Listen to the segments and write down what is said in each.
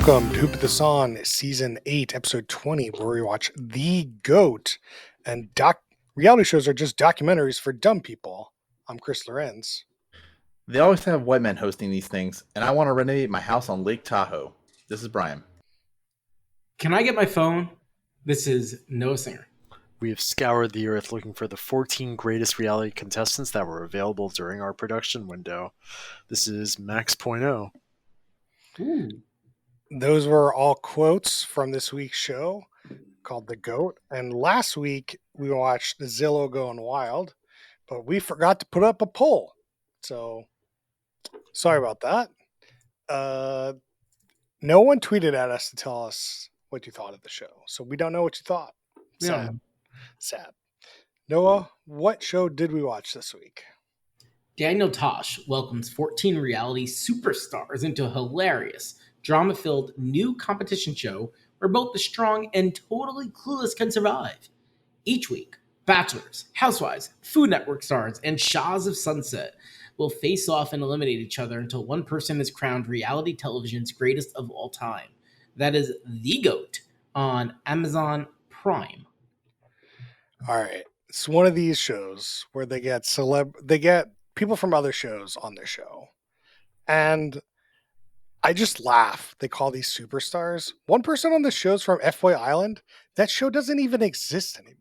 Welcome to Hoop the Song, Season 8, Episode 20, where we watch The GOAT. And reality shows are just documentaries for dumb people. I'm Chris Lorenz. They always have white men hosting these things, and I want to renovate my house on Lake Tahoe. This is Brian. Can I get my phone? This is Noah Singer. We have scoured the earth looking for the 14 greatest reality contestants that were available during our production window. This is Max.0. Ooh. Those were all quotes from this week's show called The GOAT. And last week, we watched Zillow Going Wild, but we forgot to put up a poll. So, sorry about that. No one tweeted at us to tell us what you thought of the show. So, we don't know what you thought. Sad. Noah, what show did we watch this week? Daniel Tosh welcomes 14 reality superstars into a hilarious, drama-filled new competition show where both the strong and totally clueless can survive. Each week, bachelors, housewives, Food Network stars, and Shahs of Sunset will face off and eliminate each other until one person is crowned reality television's greatest of all time. That is The GOAT on Amazon Prime. All right. It's one of these shows where they get people from other shows on their show. And I just laugh. They call these superstars. One person on the show's from FY Island. That show doesn't even exist anymore.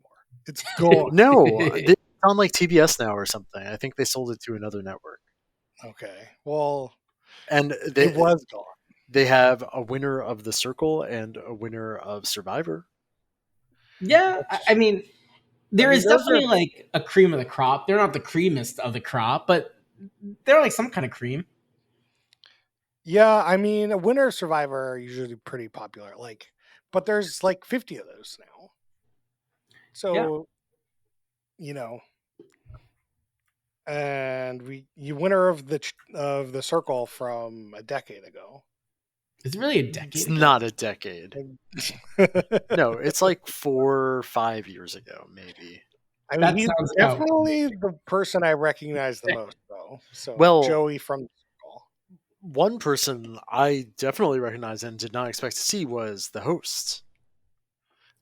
It's gone. No, it's on like TBS now or something. I think they sold it to another network. Okay. Well, and it was gone. They have a winner of The Circle and a winner of Survivor. Yeah, I mean, there is definitely like a cream of the crop. They're not the creamiest of the crop, but they're like some kind of cream. Yeah, I mean, a winner of Survivor are usually pretty popular. But there's like 50 of those now. So, and you winner of the Circle from a decade ago. Is it really a decade? It's not a decade. No, it's like 4 or 5 years ago, maybe. I mean, he's definitely the person I recognize the most, though. So, Joey from the Circle. One person I definitely recognized and did not expect to see was the host.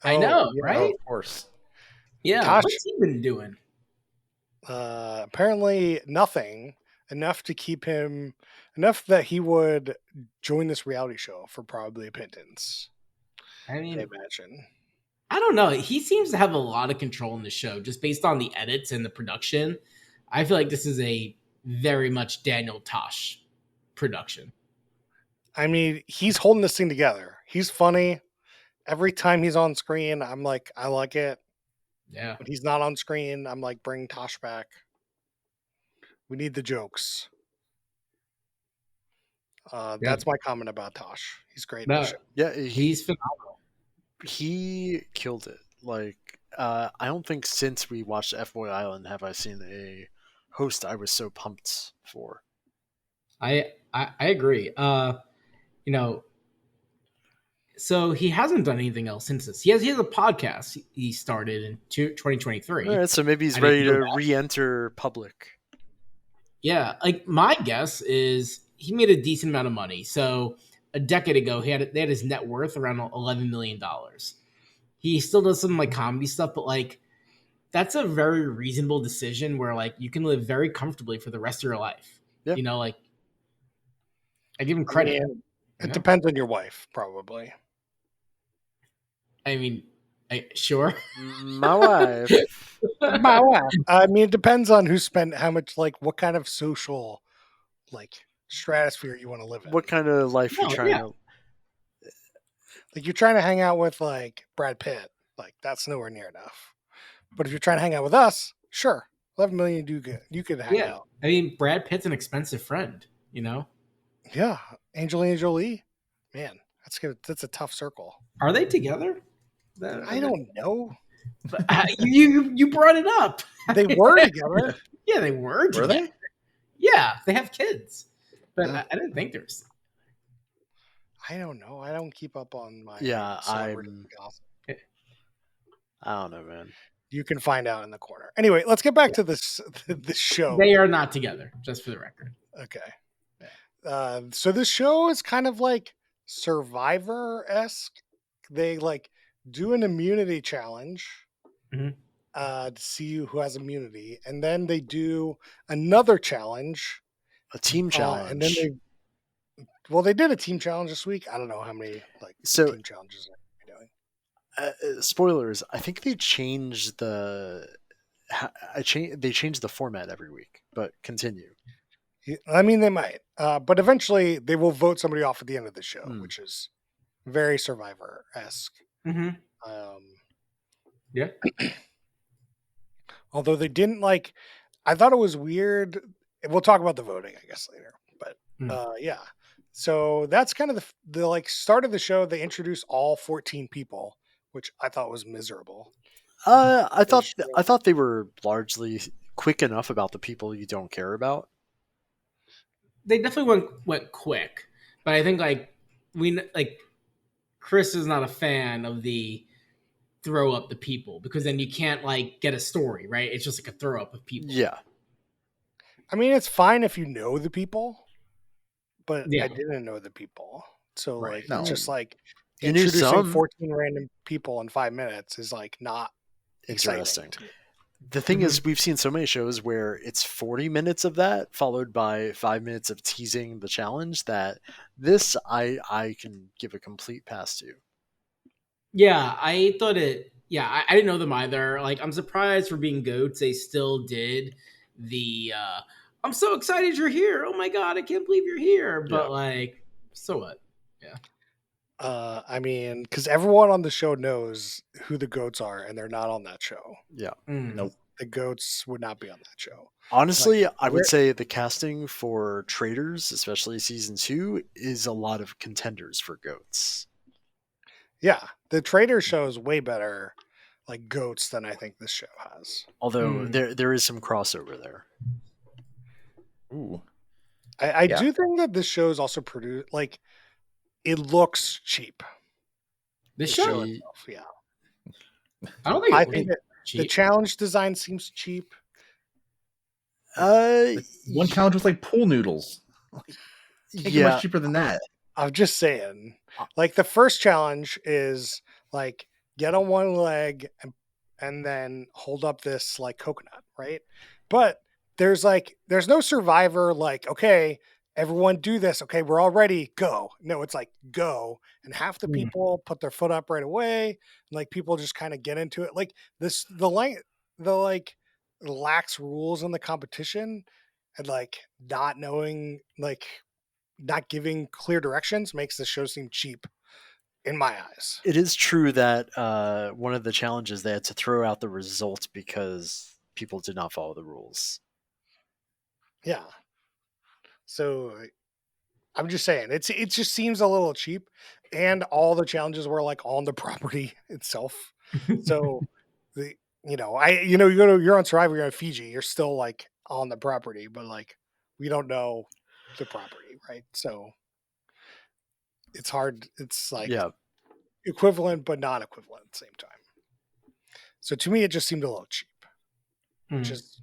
I know, right? Of course. Yeah, Tosh, what's he been doing? Apparently nothing. Enough that he would join this reality show for probably a pittance. I mean, I imagine. I don't know. He seems to have a lot of control in the show just based on the edits and the production. I feel like this is a very much Daniel Tosh production. I mean, he's holding this thing together. He's funny. Every time he's on screen, I'm like, I like it. Yeah. When he's not on screen, I'm like, bring Tosh back. We need the jokes. That's my comment about Tosh. He's great. Yeah, he's phenomenal. He killed it. I don't think since we watched FY Island have I seen a host I was so pumped for. I agree. So he hasn't done anything else since this. He has a podcast he started in 2023. All right, so maybe he's ready to re-enter public. Yeah, like my guess is he made a decent amount of money. So a decade ago, they had his net worth around $11 million. He still does some like comedy stuff, but like that's a very reasonable decision where like you can live very comfortably for the rest of your life. Yep. I give him credit. It depends on your wife, probably. I mean, sure. My wife. My wife. I mean, it depends on who spent how much, what kind of social, stratosphere you want to live in. What kind of life you're trying to... you're trying to hang out with, Brad Pitt. That's nowhere near enough. But if you're trying to hang out with us, sure. 11 million, you could hang out. I mean, Brad Pitt's an expensive friend, Yeah. Angelina Jolie. Man, that's good. That's a tough circle. Are they together? I don't know. But, you brought it up. They were together. Yeah, they were together. Were they? Yeah, they have kids. But I didn't think there was. I don't know. I don't keep up on my I don't know, man. You can find out in the corner. Anyway, let's get back to this show. They are not together, just for the record. Okay. So this show is kind of like Survivor-esque. They like do an immunity challenge Mhm. to see who has immunity, and then they do another challenge, A team and then challenge. they did a team challenge this week. I don't know how many like So, team challenges they're doing. spoilers. I think they changed they changed the format every week. But continue. I mean, they might, but eventually they will vote somebody off at the end of the show, Hmm. which is very Survivor-esque. Mhm. Um, Yeah. although they didn't like, I thought it was weird. We'll talk about the voting, I guess, later. But yeah, so that's kind of the like start of the show. They introduce all 14 people, which I thought was miserable. I They just thought they were largely quick enough about the people you don't care about. They definitely went quick, but I think like Chris is not a fan of the throw up the people because then you can't like get a story, right? It's just like a throw up of people. Yeah. I mean, it's fine if you know the people, but Yeah. I didn't know the people. So Right. like No. it's just like You knew introducing some. 14 random people in 5 minutes is like not Interesting. exciting to me. The thing Mhm. is, we've seen so many shows where it's 40 minutes of that followed by 5 minutes of teasing the challenge that this I can give a complete pass to. Yeah, I thought it. Yeah, I didn't know them either. Like, I'm surprised for being goats, they still did the. I'm so excited you're here. Oh my god, I can't believe you're here. But Yeah. like, so what? Yeah. I mean, because everyone on the show knows who the goats are, and they're not on that show. Yeah. Mm. Nope. The goats would not be on that show. Honestly, Like, I where- would say the casting for Traders, especially season 2, is a lot of contenders for goats. Yeah, the Trader show is way better, like goats, than I think this show has. Although Hmm. there is some crossover there. Ooh. I Yeah. do think that this show is also produced like it looks cheap. This The show, show Ye- itself, yeah. I don't think I it think was that the cheap. challenge design seems cheap. One challenge was like pool noodles. Can't get yeah. much cheaper than that. I'm just saying. Like the first challenge is like get on one leg and then hold up this like coconut, right? But there's no survivor like, okay, everyone do this. Okay, we're all ready, go. No, it's like go. And half the Hmm. people put their foot up right away. And like people just kind of get into it. Like the lax rules in the competition and like not knowing like not giving clear directions makes the show seem cheap in my eyes. It is true that one of the challenges they had to throw out the result because people did not follow the rules. Yeah. So I'm just saying it just seems a little cheap, and all the challenges were like on the property itself. So the you're on Survivor, you're on Fiji, you're still like on the property, but like we don't know the property, right? So it's hard. It's like Yeah. equivalent but not equivalent at the same time. So to me, it just seemed a little cheap. Which Hmm. is,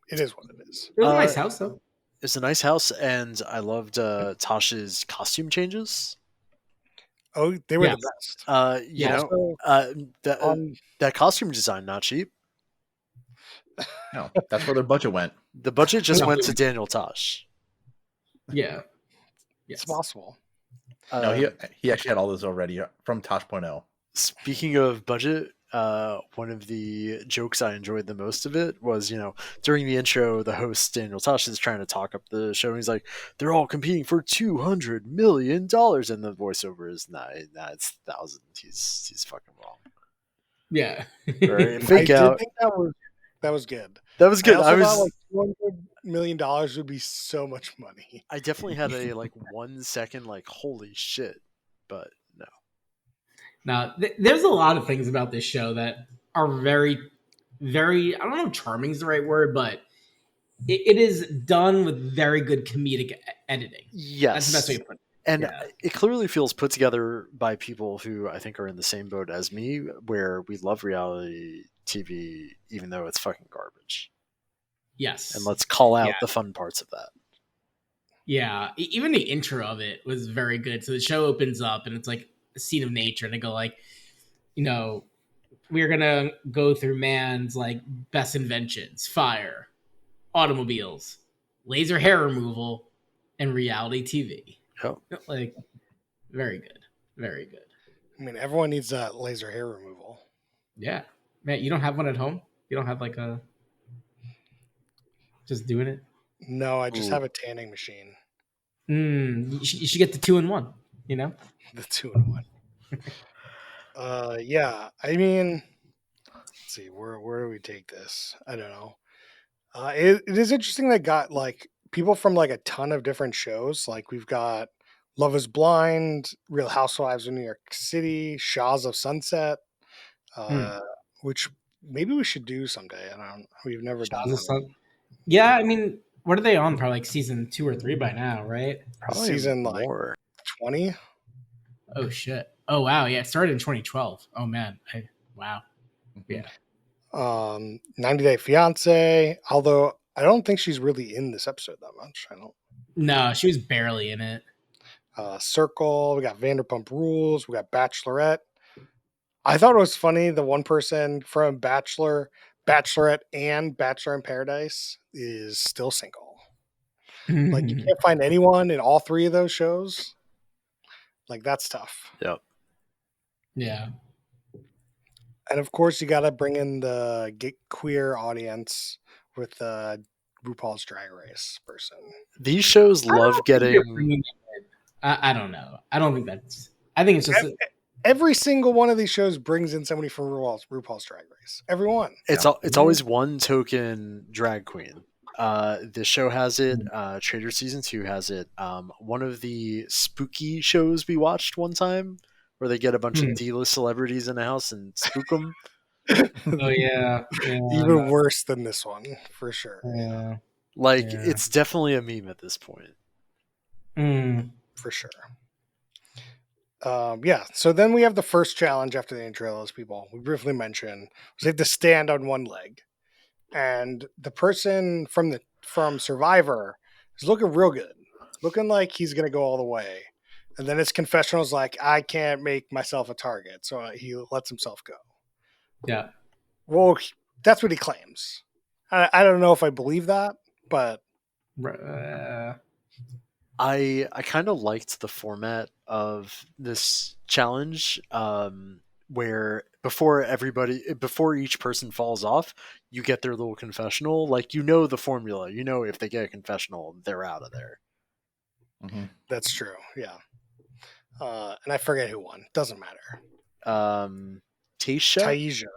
it is what it is. It was a nice house though. It's a nice house, and I loved Tasha's costume changes. Oh, they were Yeah. the best. You Yeah. know, Also, that costume design not cheap. No, that's where their budget went. The budget just No. went to Daniel Tosh. Yeah. it's Yes. possible. No, he actually had all those already from Tosh.0. Speaking of budget, one of the jokes I enjoyed the most of it was, during the intro, the host Daniel Tosh is trying to talk up the show. And he's like, "They're all competing for $200 million," and the voiceover is it's thousands. He's fucking wrong. Yeah. Right? I Fake did out. think that was good. That was good. I also thought like $200 million would be so much money. I definitely had a 1 second holy shit, but no. Now, there's a lot of things about this show that are very, very, I don't know if charming is the right word, but it is done with very good comedic editing. Yes. That's the best way to put it. And Yeah. it clearly feels put together by people who I think are in the same boat as me, where we love reality TV, even though it's fucking garbage. Yes. And let's call out Yeah. the fun parts of that. Yeah, even the intro of it was very good. So the show opens up and it's like a scene of nature, and they go like, you know, we're gonna go through man's like best inventions: fire, automobiles, laser hair removal, and reality TV. Yep. Like, very good, very good. I mean, everyone needs that laser hair removal. Yeah, man, you don't have one at home? You don't have like a just doing it? No, I just Ooh. have a tanning machine. You should get the 2-in-1. You know? The 2-in-1. Yeah. I mean, let's see, where do we take this? I don't know. It is interesting that got like people from like a ton of different shows. Like we've got Love Is Blind, Real Housewives of New York City, Shaws of Sunset, which maybe we should do someday. We've never done Shaws of that. Sun- Yeah, I mean, what are they on? Probably like season 2 or 3 by now, right? Probably Season like more. 20. Oh shit! Oh wow, yeah, it started in 2012. Oh man, wow, yeah. 90 Day Fiance. Although I don't think she's really in this episode that much. I don't. No, she was barely in it. Circle. We got Vanderpump Rules. We got Bachelorette. I thought it was funny. The one person from Bachelorette, and Bachelor in Paradise is still single. Like you can't find anyone in all three of those shows. Like that's tough. Yep. Yeah. And of course, you got to bring in the queer audience with RuPaul's Drag Race person. These shows love getting. I don't know. I don't think that's. I think it's just. Every single one of these shows brings in somebody from RuPaul's Drag Race. Everyone. It's always one token drag queen. The show has it. Trader Season 2 has it. One of the spooky shows we watched one time, where they get a bunch of D-list celebrities in a house and spook them. Oh yeah. Even worse than this one, for sure. Yeah. It's definitely a meme at this point. For sure. Yeah, so then we have the first challenge after the intro. Those people we briefly mentioned was they have to stand on one leg, and the person from Survivor is looking real good, looking like he's gonna go all the way. And then his confessional is like, I can't make myself a target, so he lets himself go. Yeah. Well, that's what he claims. I don't know if I believe that, but I kind of liked the format of this challenge, where before each person falls off, you get their little confessional. Like the formula. If they get a confessional, they're out of there. Mm-hmm. That's true. Yeah. And I forget who won. Doesn't matter. Taisha.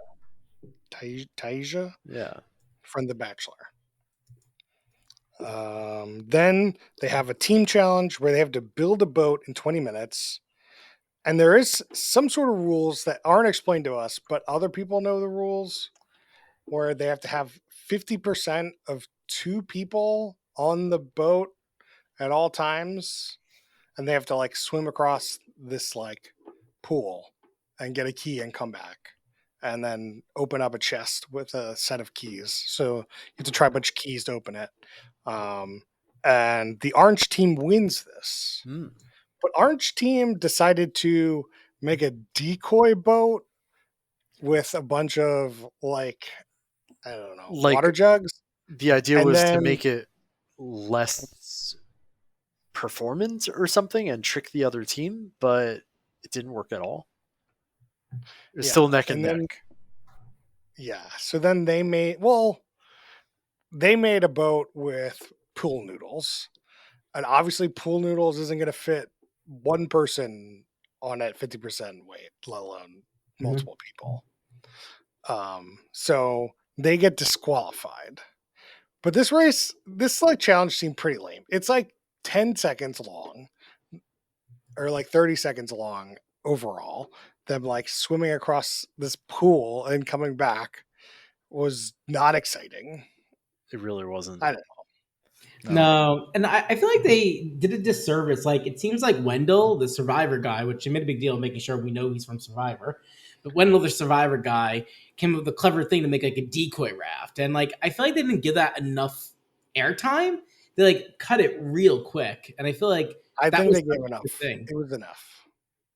Taisha. Yeah. From The Bachelor. Then they have a team challenge where they have to build a boat in 20 minutes. And there is some sort of rules that aren't explained to us, but other people know the rules, where they have to have 50% of 2 people on the boat at all times. And they have to like swim across this like pool and get a key and come back. And then open up a chest with a set of keys. So you have to try a bunch of keys to open it. And the Orange team wins this. But Orange team decided to make a decoy boat with a bunch of like, I don't know, water jugs. The idea was to make it less performance or something and trick the other team, but it didn't work at all. It's still neck and neck. Yeah. So then they made a boat with pool noodles. And obviously pool noodles isn't going to fit one person on at 50% weight, let alone multiple people. So they get disqualified. But this like challenge seemed pretty lame. It's like 10 seconds long or like 30 seconds long overall. Them like swimming across this pool and coming back was not exciting. It really wasn't. I don't know. No, and I feel like they did a disservice. Like it seems like Wendell, the Survivor guy, which they made a big deal of making sure we know he's from Survivor, but Wendell, the Survivor guy, came up with a clever thing to make like a decoy raft, and like I feel like they didn't give that enough airtime they like cut it real quick, and I feel like I that think was they gave such a enough. good thing. It was enough.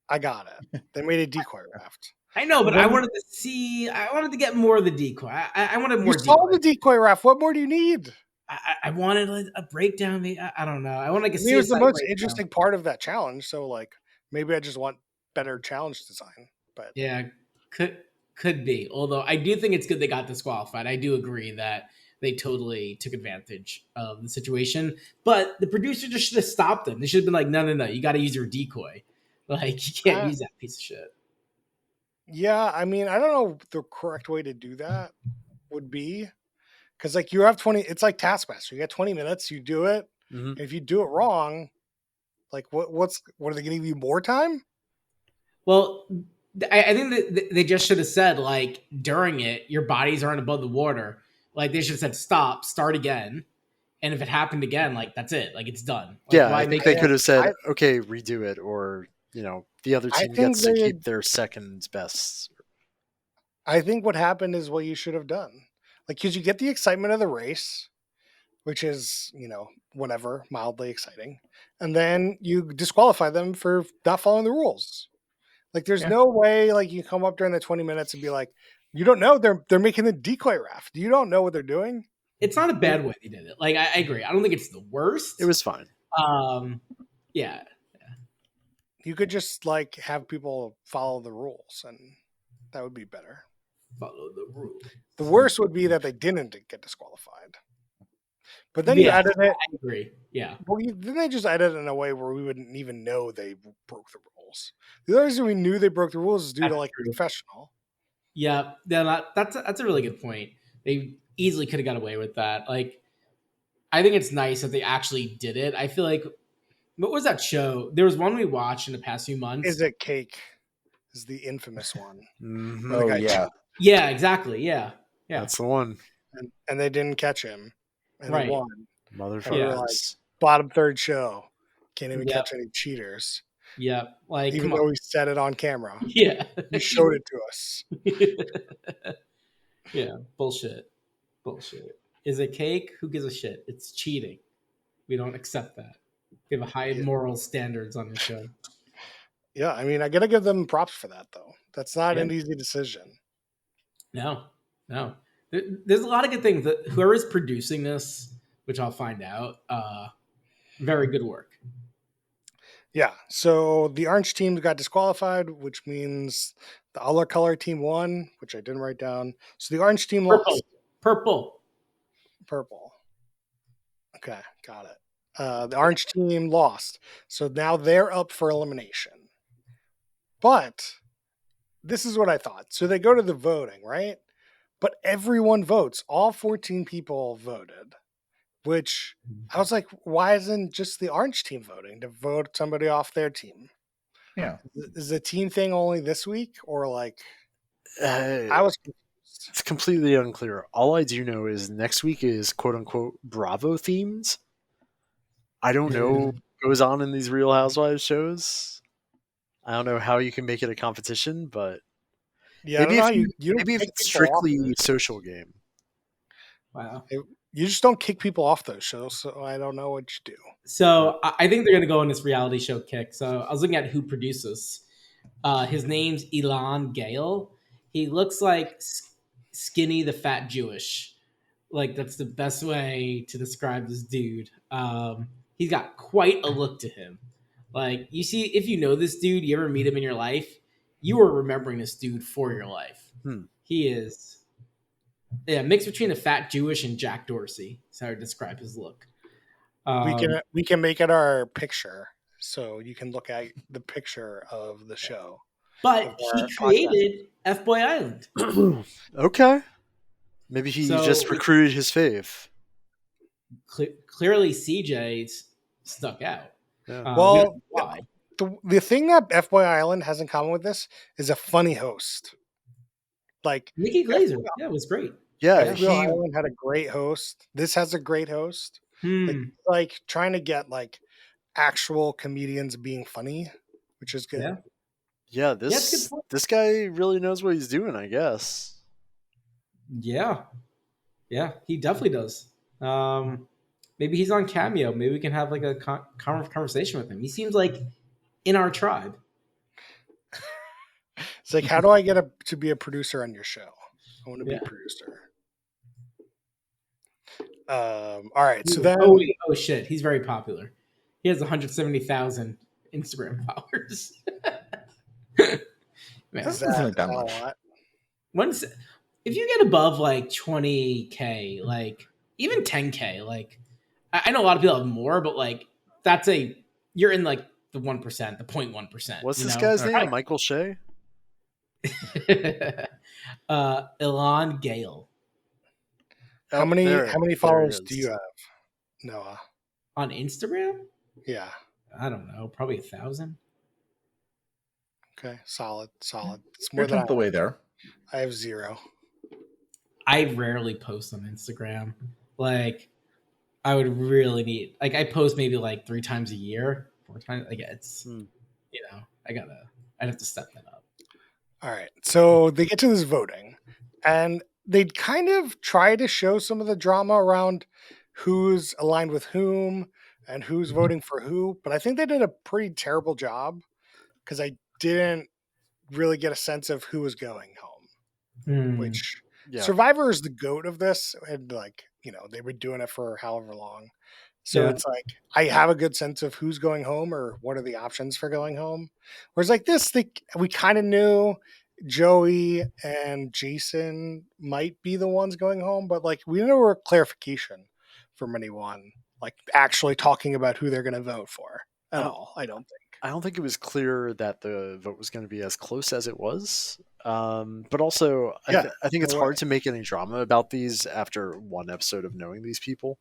I got it. They made a decoy raft. I know, but Then I wanted to see. I wanted to get more of the decoy. I wanted you more saw decoy. the decoy raft. What more do you need? I wanted a breakdown. I don't know. I want like a I mean, it was the CSI most breakdown. interesting part of that challenge. So, like, maybe I just want better challenge design. But Yeah, could be. Although I do think it's good they got disqualified. I do agree that they totally took advantage of the situation. But the producer just should have stopped them. They should have been like, no, you got to use your decoy. Like you can't use that piece of shit. yeah, I mean, I don't know the correct way to do that would be because, like, you have 20. It's like Taskmaster. You got 20 minutes. You do it. Mhm. And if you do it wrong, like, what are they going to give you more time? Well, I think that they just should have said like during it, your bodies aren't above the water. Like they should have said stop, start again, and if it happened again, like that's it, like it's done. Like Yeah, why I think make they it? could have said, I, "Okay, redo it," or the other I team think gets to they keep their second best. I think what happened is what you should have done. Like, because you get the excitement of the race, which is, whatever, mildly exciting. And then you disqualify them for not following the rules. Like, there's Yeah. no way, like, you come up during the 20 minutes and be like, you don't know they're making the decoy raft. You don't know what they're doing. It's not a bad way they did it. Like I agree. I don't think it's the worst. It was fine. Yeah. You could just, like, have people follow the rules, and that would be better. Follow the rules. The worst would be that they didn't get disqualified. But then you Yeah, edit it. I agree. Yeah. Well, then they just edit it in a way where we wouldn't even know they broke the rules. The other reason we knew they broke the rules is due That's to, like, true. professional. Yeah. That's a really good point. They easily could have got away with that. Like, I think it's nice that they actually did it. I feel like what was that show? There was one we watched in the past few months. Is it Cake? Is the infamous one. Mhm. Where the Oh guy yeah. Yeah, exactly. Yeah. That's the one. and they didn't catch him, and Right. he won. Motherfuckers. And we were like, bottom third show, can't even Yep. catch any cheaters, Yeah. Like, even come though on. he said it on camera. Yeah. He showed it to us. Yeah. Bullshit. Is it cake? Who gives a shit? It's cheating. We don't accept that. We have a high moral standards on the show. Yeah, I mean, I gotta give them props for that, though. That's not Yeah. an easy decision. No. There's a lot of good things. That whoever is producing this, which I'll find out, very good work. Yeah, so the orange team got disqualified, which means the other color team won, which I didn't write down. So the orange team lost. Purple. Okay, got it. The orange team lost. So now they're up for elimination. But this is what I thought. So they go to the voting, right? But everyone votes. All 14 people voted, which I was like, why isn't just the orange team voting to vote somebody off their team? Yeah. Is the team thing only this week, or like I I was confused. It's completely unclear. All I do know is next week is quote unquote Bravo themed. I don't know what goes on in these Real Housewives shows. I don't know how you can make it a competition, but Yeah, I don't know how you don't maybe if kick it's people off strictly those. social game. Wow. You just don't kick people off those shows, so I don't know what you do. So I think they're going to go on this reality show kick. So I was looking at who produces. His name's Elon Gale. He looks like Skinny the Fat Jewish. Like that's the best way to describe this dude. He's got quite a look to him. Like you see, if you know this dude, you ever meet him in your life, you are remembering this dude for your life. He is, mix between a fat Jewish and Jack Dorsey. Is how I describe his look. We can make it our picture, so you can look at the picture of the show. But he created F Boy Island. Okay. Maybe he So- just recruited his fave. Clearly, CJ's stuck out. Yeah. We Well, don't know why? the thing that F Boy Island has in common with this is a funny host. Like Nikki Glazer, yeah, it was great. Yeah, F Boy Island had a great host. This has a great host. Like trying to get like actual comedians being funny, which is good. Yeah. this that's a good point. this guy really knows what he's doing, I guess. Yeah, he definitely does. Maybe he's on Cameo. Maybe we can have like a conversation with him. He seems like in our tribe. It's like, how do I get to be a producer on your show? I want to be Yeah. a producer. All right, so then Oh shit, he's very popular. He has 170,000 Instagram followers. Man, is Doesn't that, look that a much. lot? once if you get above like 20K, like even 10K, like I know a lot of people have more, but like you're in like the 1%, the 0.1%. What's you this know? guy's Okay. name? Michael Shea? Elon Gale How Oh, many there it followers do is. you have, Noah? on Instagram. Yeah. I don't know, probably 1,000. Okay. Solid. It's You're more than tenth the way there. I have 0. I rarely post on Instagram. Like, I would really need, like, I post maybe like 3 times a year, 4 times. Like, it's, I'd have to step that up. All right. So they get to this voting, and they kind of try to show some of the drama around who's aligned with whom and who's voting for who. But I think they did a pretty terrible job because I didn't really get a sense of who was going home, which Yeah. Survivor is the goat of this. And like, they've been doing it for however long. So Yeah. it's like, I have a good sense of who's going home or what are the options for going home. Whereas like this, we kind of knew Joey and Jason might be the ones going home, but like we never clarification from anyone, like actually talking about who they're going to vote for at all. I don't think. I don't think it was clear that the vote was going to be as close as it was. But also, Yeah, I think it's no hard way. to make any drama about these after one episode of knowing these people.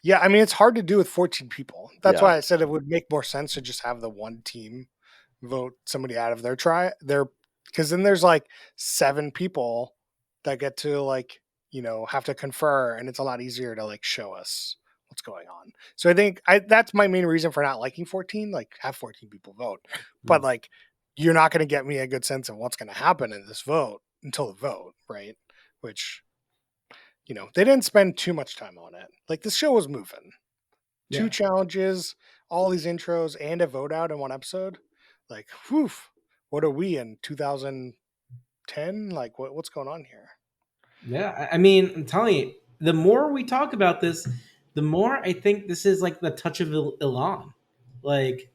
Yeah, I mean, it's hard to do with 14 people. That's Yeah. why I said it would make more sense to just have the one team vote somebody out of because then there's like 7 people that get to like, have to confer, and it's a lot easier to like show us what's going on. So I think that's my main reason for not liking 14, like have 14 people vote. But like, you're not going to get me a good sense of what's going to happen in this vote until the vote, right? Which, they didn't spend too much time on it. Like the show was moving. 2 challenges, all these intros, and a vote out in one episode. Like, whew, what are we in 2010? Like, what's going on here? Yeah, I mean, I'm telling you, the more we talk about this, the more I think this is like the touch of Elon. Like,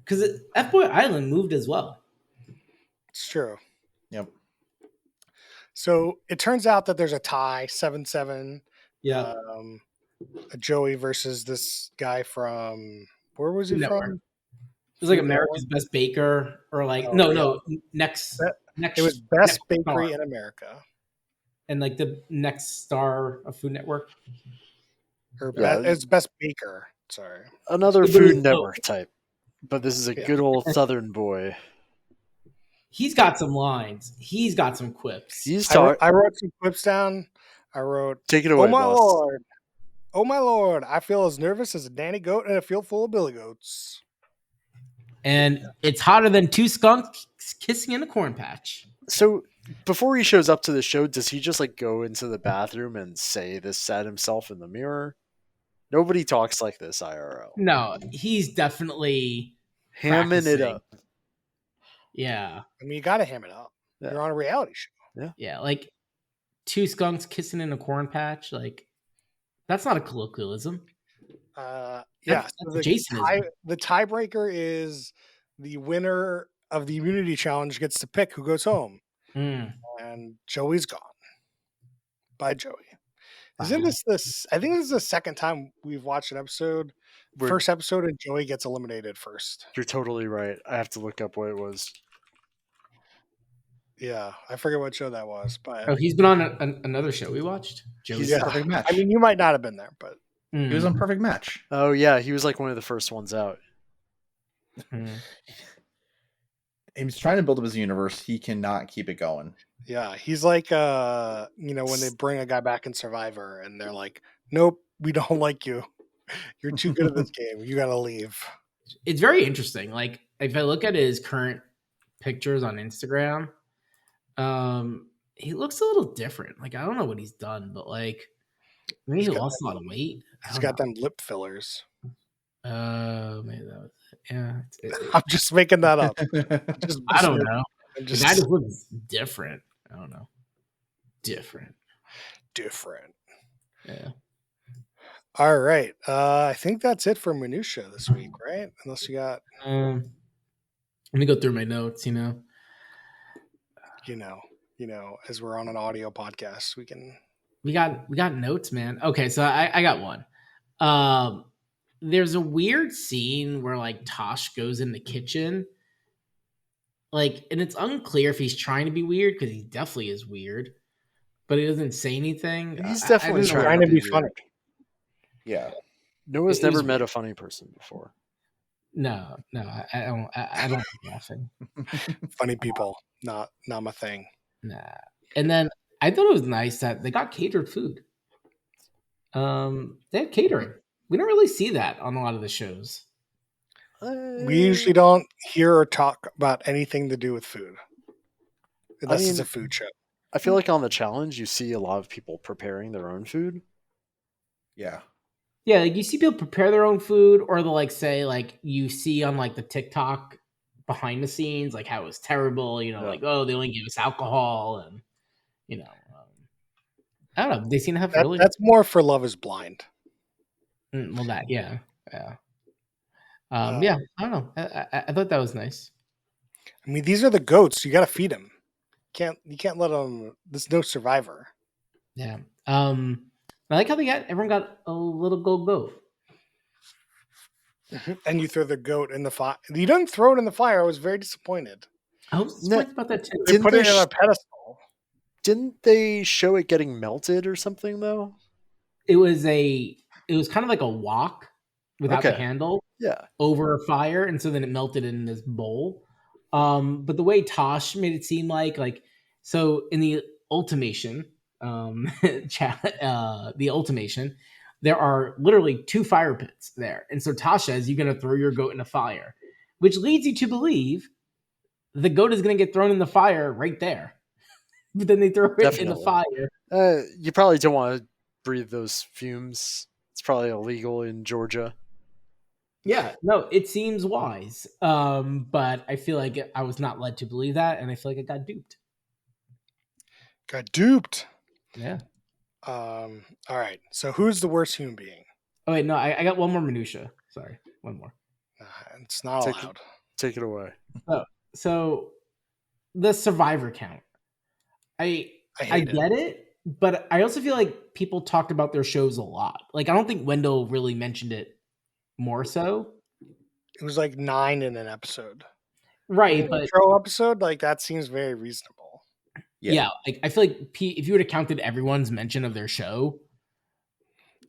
because F-Boy Island moved as well. It's true. Yep. So it turns out that there's a tie, 7-7. Yeah. A Joey versus this guy from, where was he Network. from? It was like America's Best Baker, or like next. It was Best Next Bakery Star. in America, and like the next star of Food Network. or Yeah. it's Best Baker. Sorry, Another It Food was- Network type. But this is a good old Southern boy. He's got some lines. He's got some quips. He's I wrote some clips down. I wrote, Take it away, "Oh my boss." lord, oh my lord! I feel as nervous as a Danny goat in a field full of billy goats." And it's hotter than 2 skunks kissing in a corn patch. So before he shows up to the show, does he just like go into the bathroom and say this at himself in the mirror? Nobody talks like this IRL. No, he's definitely Hamming it practicing. up. Yeah. I mean, you got to ham it up. Yeah. You're on a reality show. Yeah, like 2 skunks kissing in a corn patch. Like, that's not a colloquialism. Yeah. That's So the tiebreaker is the winner of the immunity challenge gets to pick who goes home, and Joey's gone. Bye, Joey. Isn't this? I think this is the second time we've watched an episode. First episode, and Joey gets eliminated first. You're totally right. I have to look up what it was. Yeah, I forget what show that was, but he's been on another show we watched. He's Yeah. Perfect Match. I mean, you might not have been there, but he was on Perfect Match. Oh yeah, he was like one of the first ones out. He was trying to build up his universe. He cannot keep it going. yeah, he's like, when they bring a guy back in Survivor, and they're like, "Nope, we don't like you. You're too good at this game. You got to leave." It's very interesting. Like, if I look at his current pictures on Instagram, he looks a little different. Like, I don't know what he's done, but like Maybe he got lost a lot of weight. I He's don't got know. them lip fillers. Maybe that was it. Yeah. I'm just making that up. Just I don't know. I'm The guy just looks different. I don't know. Different. different. Yeah. All right. I think that's it for minutia this week, right? Unless you got, Let me go through my notes. you know, as we're on an audio podcast, we can. We got notes, man. Okay, so I got one. There's a weird scene where like Tosh goes in the kitchen, like, and it's unclear if he's trying to be weird because he definitely is weird, but he doesn't say anything. He's I definitely didn't know Trying what- to be weird. funny. Yeah. Noah's It was never met weird. a funny person before. No, I don't. I don't like laughing. Funny people, not my thing. Nah. And then I thought it was nice that they got catered food. They had catering. We don't really see that on a lot of the shows. We usually don't hear or talk about anything to do with food, unless it's mean- a food show. I feel like on the challenge, you see a lot of people preparing their own food. Yeah. Yeah, like you see people prepare their own food, or they'll like say like you see on like the TikTok behind the scenes, like how it was terrible. Yeah. Like oh they only give us alcohol, and I don't know. They seem to have That, really That's more for Love Is Blind. well that yeah. Uh, Yeah. I don't know. I thought that was nice. I mean, these are the goats. You got to feed them. You can't let them. There's no survivor. Yeah. I like how everyone got a little goat. And you throw the goat in the fire. You didn't throw it in the fire. I was very disappointed. I was No, disappointed about that too. They Didn't put they it in a pedestal. Didn't they show it getting melted or something though? It was kind of like a wok without the Okay. handle Yeah. over a fire, and so then it melted in this bowl. But the way Tosh made it seem like so in the ultimation, the ultimation, there are literally 2 fire pits there, and so Tosh says you're gonna throw your goat in a fire, which leads you to believe the goat is gonna get thrown in the fire right there. But then they throw it in the Definitely. fire. You probably don't want to breathe those fumes. It's probably illegal in Georgia. Yeah, no, it seems wise. But I feel like I was not led to believe that, and I feel like I got duped. Got duped. Yeah. All right. So who's the worst human being? Oh wait, no, I got one more minutia. Sorry, one more. It's not Take allowed. Take it away. So the survivor count. I hate get it, but I also feel like people talked about their shows a lot. Like I don't think Wendell really mentioned it more so. It was like 9 in an episode. Right, An but intro episode, like that seems very reasonable. yeah, like I feel like if you would have counted everyone's mention of their show,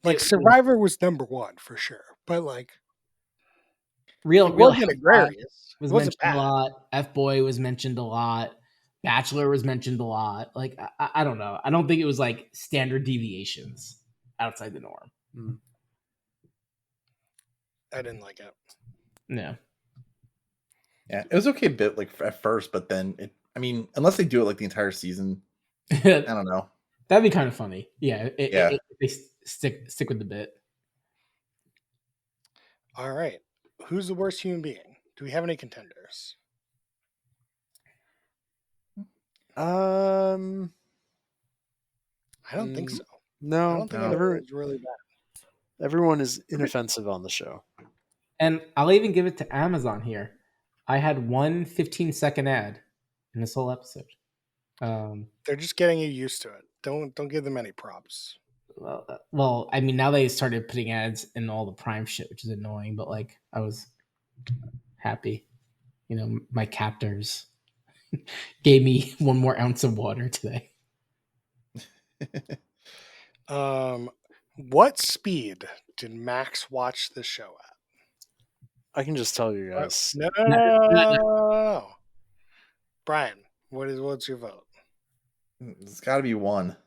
Like it- Survivor was number 1 for sure, but like real it wasn't Housewives Aquarius. was It wasn't mentioned a bad. lot. F Boy was mentioned a lot. Bachelor was mentioned a lot. Like I don't know. I don't think it was like standard deviations outside the norm. I didn't like it. No. Yeah. It was okay bit like at first, but then unless they do it like the entire season, I That'd don't know. be kind of funny. Yeah. They stick with the bit. All right. Who's the worst human being? Do we have any contenders? I I don't think so. I No, don't think no. anyone was really bad. everyone is inoffensive on the show. And I'll even give it to Amazon here. I had one 15-second ad in this whole episode. They're just getting you used to it. Don't give them any props. Well, I mean, now they started putting ads in all the Prime shit, which is annoying. But like, I was happy. You know, my captors gave me 1 more ounce of water today. What speed did Max watch the show at? I can just tell you guys. No. Brian, what's your vote? It's got to be 1.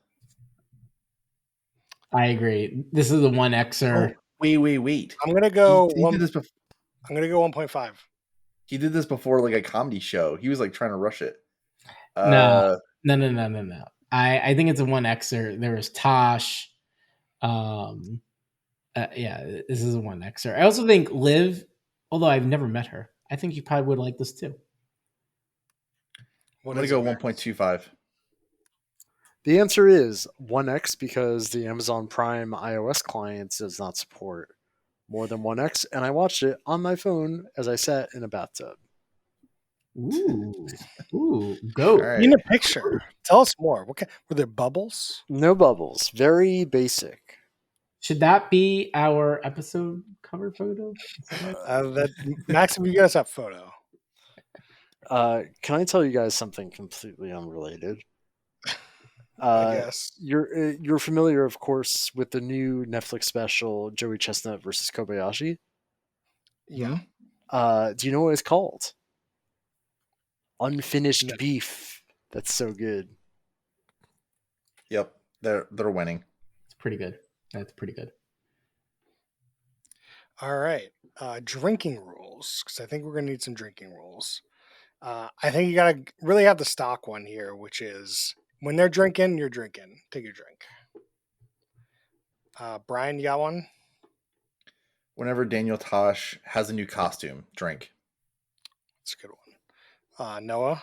I agree. This is the 1Xer. Oh, wait. I'm gonna go. He did this before. I'm gonna go 1.5. He did this before like a comedy show. He was like trying to rush it. No. I think it's a 1Xer. There was Tosh. Yeah, this is a 1Xer. I also think Liv, although I've never met her, I think you probably would like this too. I'm going to go 1.25. The answer is 1x because the Amazon Prime iOS client does not support more than 1x, and I watched it on my phone as I sat in a bathtub. Ooh, All go. right. In a picture. Tell us more. Were there bubbles? No bubbles. Very basic. Should that be our episode cover photo? Max, if you guys have photo. Can I tell you guys something completely unrelated? I guess. You're familiar, of course, with the new Netflix special Joey Chestnut versus Kobayashi. Yeah. Do you know what it's called? Unfinished No. Beef. That's so good. Yep, they're winning. It's pretty good. That's pretty good. All right. Drinking rules, because I think we're going to need some drinking rules. I think you got to really have the stock one here, which is when they're drinking, you're drinking. Take your drink. Brian, you got one? Whenever Daniel Tosh has a new costume, drink. That's a good one. Noah?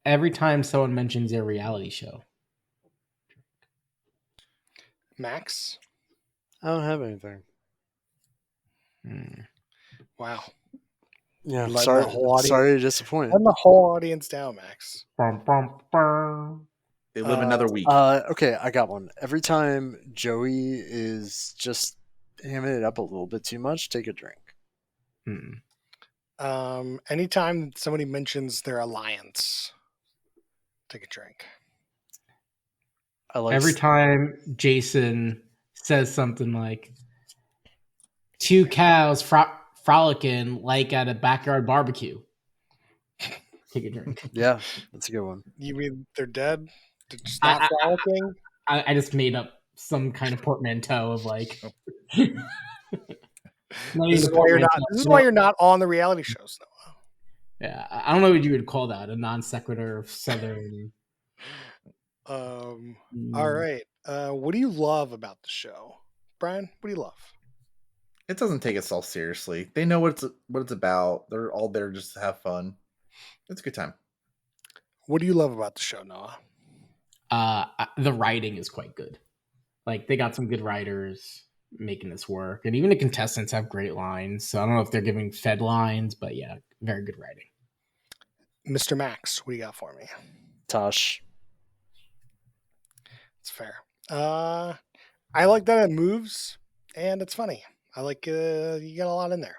Every time someone mentions their reality show. Max? I don't have anything. Wow. Yeah, Letting sorry. the whole audience- Sorry to disappoint. Letting the whole audience down, Max. They live another week. Okay, I got one. Every time Joey is just hamming it up a little bit too much, take a drink. Anytime somebody mentions their alliance, take a drink. I like Every time Jason says something like two cows frolicking like at a backyard barbecue, take a drink. Yeah, that's a good one. You mean they're dead? They're just not frolicking? I just made up some kind of portmanteau of like. This is why you're not on the reality shows, Noah. Yeah, I don't know what you would call that, a non sequitur of Southern. All right. What do you love about the show, Brian? What do you love? It doesn't take itself seriously. They know what it's about. They're all there just to have fun. It's a good time. What do you love about the show, Noah? The writing is quite good. Like they got some good writers making this work, and even the contestants have great lines. So I don't know if they're giving fed lines, but yeah, very good writing. Mr. Max, what do you got for me? Tosh. It's fair. I like that it moves and it's funny. I like you got a lot in there.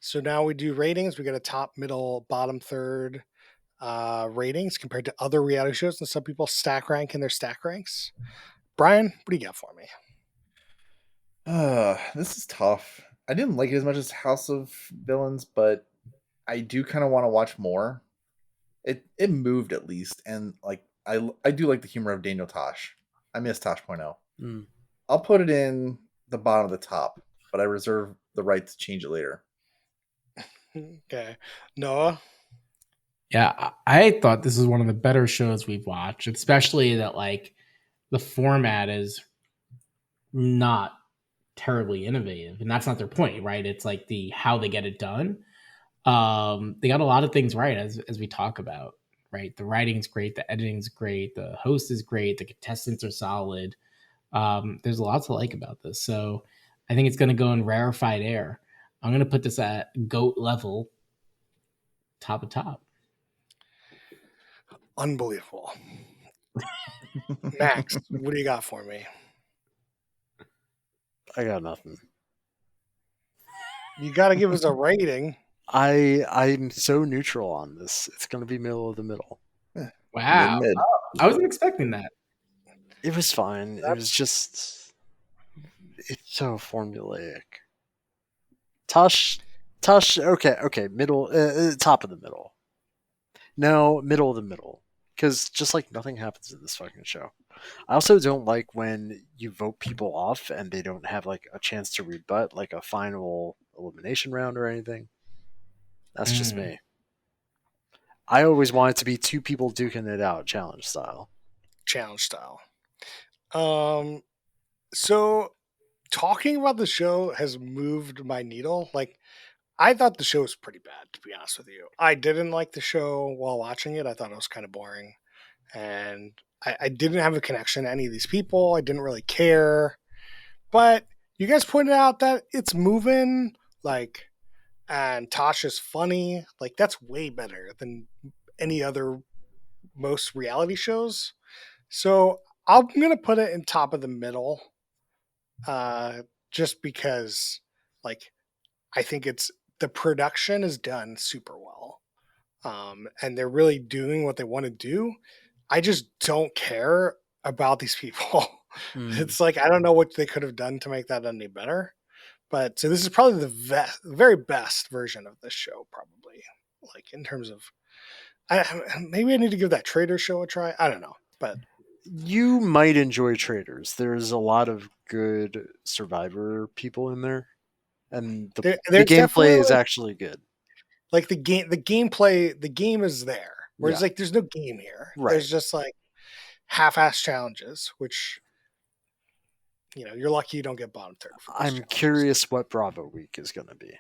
So now we do ratings. We got a top, middle, bottom third ratings compared to other reality shows, and some people stack rank in their stack ranks. Brian, what do you got for me? This is tough. I didn't like it as much as House of Villains, but I do kind of want to watch more. It moved at least, and like I do like the humor of Daniel Tosh. I miss Tosh.0. I'll put it in the bottom of the top, but I reserve the right to change it later. Okay. Noah? Yeah, I thought this is one of the better shows we've watched, especially that like the format is not terribly innovative, and that's not their point, right? It's like the how they get it done. They got a lot of things right as we talk about, right? The writing's great, the editing's great, the host is great, the contestants are solid. There's a lot to like about this. So I think it's going to go in rarefied air. I'm going to put this at GOAT level, top of top. Unbelievable. Max, what do you got for me? I got nothing. You got to give us a rating. I'm so neutral on this. It's going to be middle of the middle. Wow. Mid. I wasn't expecting that. It was fine. It was just it's so formulaic. Tosh. Okay. Middle, top of the middle. No, middle of the middle. Because just like nothing happens in this fucking show. I also don't like when you vote people off and they don't have like a chance to rebut, like a final elimination round or anything. That's just me. I always want it to be two people duking it out, challenge style. Challenge style. So talking about the show has moved my needle. Like, I thought the show was pretty bad, to be honest with you. I didn't like the show while watching it. I thought it was kind of boring. And I didn't have a connection to any of these people. I didn't really care. But you guys pointed out that it's moving, like, and Tasha's funny. Like, that's way better than any other most reality shows. So I'm gonna put it in top of the middle, just because, like, I think it's the production is done super well, and they're really doing what they want to do. I just don't care about these people. It's like I don't know what they could have done to make that any better. But so this is probably the very best version of this show, probably. Like in terms of, maybe I need to give that Trader show a try. I don't know, but You might enjoy Traders. There's a lot of good Survivor people in there, and the there's definitely gameplay is actually good. like the gameplay, the game is there. Whereas Yeah. like there's no game here. Right. There's just like half-ass challenges, which you're lucky you don't get bottom third for those I'm challenges. curious what Bravo Week is going to be.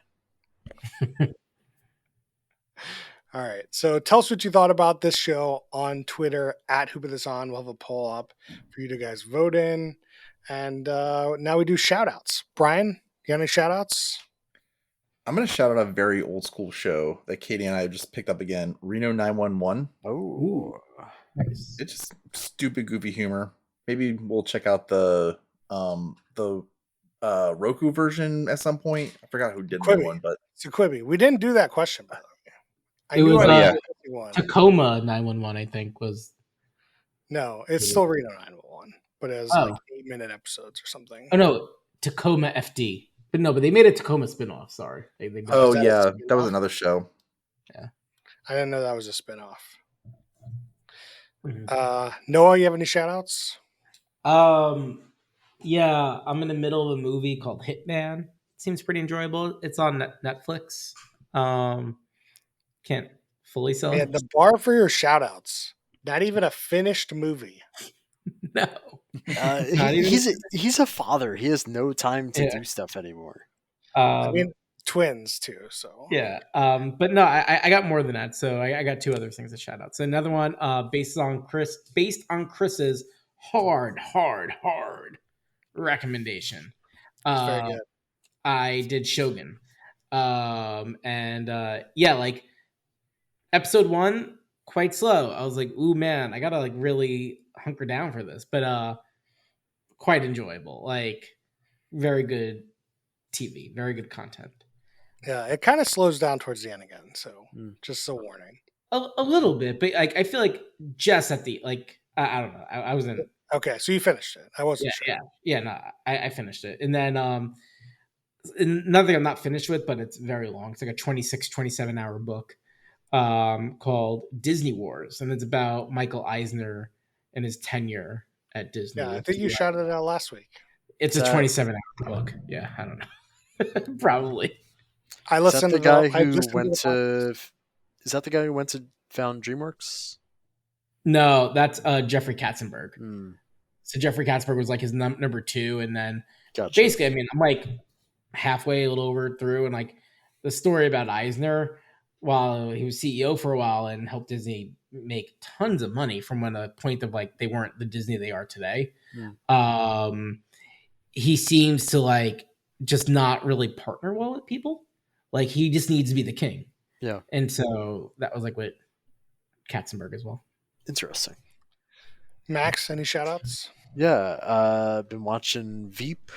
All right. So tell us what you thought about this show on Twitter at Who Put This On. We'll have a poll up for you to guys vote in. And now we do shout outs. Brian, you got any shout outs? I'm going to shout out a very old school show that Katie and I just picked up again, Reno 911. Oh, Nice. It's just stupid, goofy humor. Maybe we'll check out the Roku version at some point. I forgot who did that Quibi. one, but So Quibi. We didn't do that question, by the way. I It knew was, I yeah. did one. Tacoma 911, I think, was. No, it's still Reno 911, but it was like 8-minute episodes or something. Oh no, Tacoma FD. But they made a Tacoma spinoff. Sorry. They oh that a yeah, that was spin-off? another show. I didn't know that was a spinoff. Mhm. Noah, you have any shout outs? Yeah, I'm in the middle of a movie called Hitman. Seems pretty enjoyable. It's on Netflix. Can't fully sell Man, it. the bar for your shout outs. Not even a finished movie. No. Not even- he's a father. He has no time to Yeah. do stuff anymore. I mean, twins too. So Yeah. But no, I got more than that. So I got two other things to shout out. So another one, based on Chris's hard recommendation. it's very good. I did Shogun. Yeah, like episode 1, quite slow. I was like, ooh man, I gotta like really hunker down for this. But quite enjoyable. Like very good TV, very good content. Yeah, it kind of slows down towards the end again. So just a warning. A little bit, but like I feel like just at the I don't know. I wasn't. Okay, so you finished it. I wasn't sure. Yeah. No, I finished it, and then another thing I'm not finished with, but it's very long. It's like a 27 hour book called Disney Wars, and it's about Michael Eisner and his tenure at Disney. Yeah, I think you shouted it out last week. It's a 27 hour book. Yeah, I don't know. Probably. I listened Is that the to guy who went to? Is that the guy who went to found DreamWorks? No, that's Jeffrey Katzenberg. Hmm. So Jeffrey Katzenberg was like his number 2, and then Gotcha. basically, I mean, I'm like halfway, a little over through, and like the story about Eisner, while he was CEO for a while and helped Disney make tons of money from when a point of like they weren't the Disney they are today. He seems to like just not really partner well with people. Like he just needs to be the king. Yeah. And so that was like with Katzenberg as well. Interesting. Max, any shout outs? Yeah, been watching Veep.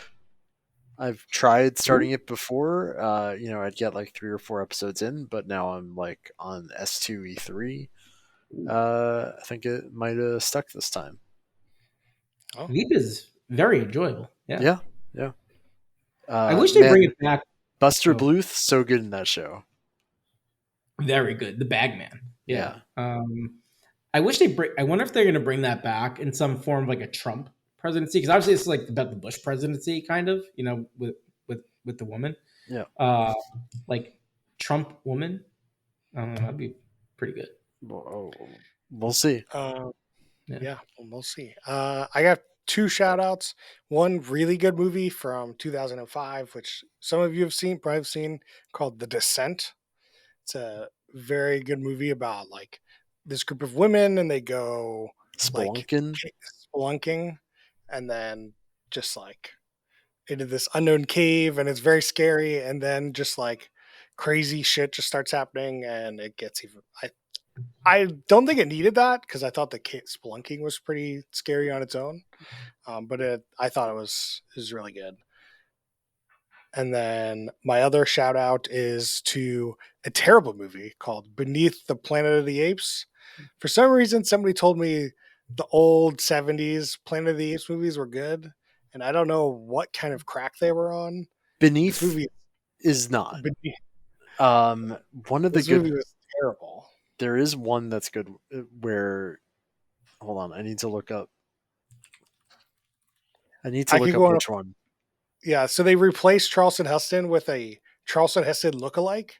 I've tried starting it before. I'd get like 3 or 4 episodes in, but now I'm like on S08E20. I think it might have stuck this time. Oh. Veep is very enjoyable. Yeah. I wish they bring it back. Buster Bluth, so good in that show. Very good. The Bagman. Yeah. I wish I wonder if they're going to bring that back in some form of like a Trump presidency, because obviously it's like about the Bush presidency, kind of, with the woman. Yeah. Like Trump woman. I don't know. That'd be pretty good. We'll see. Yeah, we'll see. I got two shout outs. One really good movie from 2005, which some of you have seen, probably have seen, called The Descent. It's a very good movie about like this group of women and they go like Spelunkin. spelunking and then just like into this unknown cave and it's very scary and then just like crazy shit just starts happening and it gets even I don't think it needed that because I thought the spelunking was pretty scary on its own, but I thought it was really good. And then my other shout out is to a terrible movie called Beneath the Planet of the Apes. For some reason, somebody told me the old 70s Planet of the Apes movies were good, and I don't know what kind of crack they were on. This Beneath movie, is not. Beneath, One of the this good. movie was terrible. There is one that's good where. Hold on, I need to look up. I could go on which one. Yeah, so they replaced Charlton Heston with a Charlton Heston lookalike,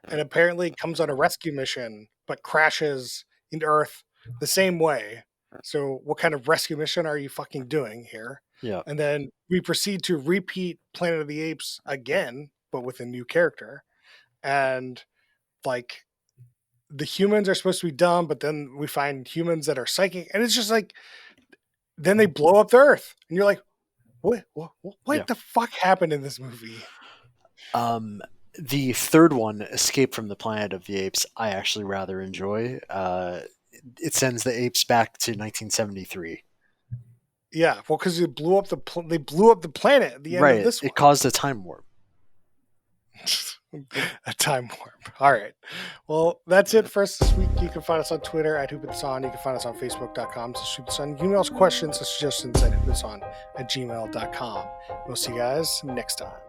and apparently comes on a rescue mission, but crashes into Earth the same way. So, what kind of rescue mission are you fucking doing here? Yeah. And then we proceed to repeat Planet of the Apes again, but with a new character. And like the humans are supposed to be dumb, but then we find humans that are psychic, and it's just like then they blow up the Earth, and you're like, what Yeah. the fuck happened in this movie? The third one, Escape from the Planet of the Apes, I actually rather enjoy. It sends the apes back to 1973. Yeah, well, because they blew up the planet at the end of this one. It caused a time warp. A time warp. All right. Well, that's it for us this week. You can find us on Twitter at HoopItSon. You can find us on Facebook.com/HoopItSon. You can email us questions and suggestions at HoopItSon@gmail.com. We'll see you guys next time.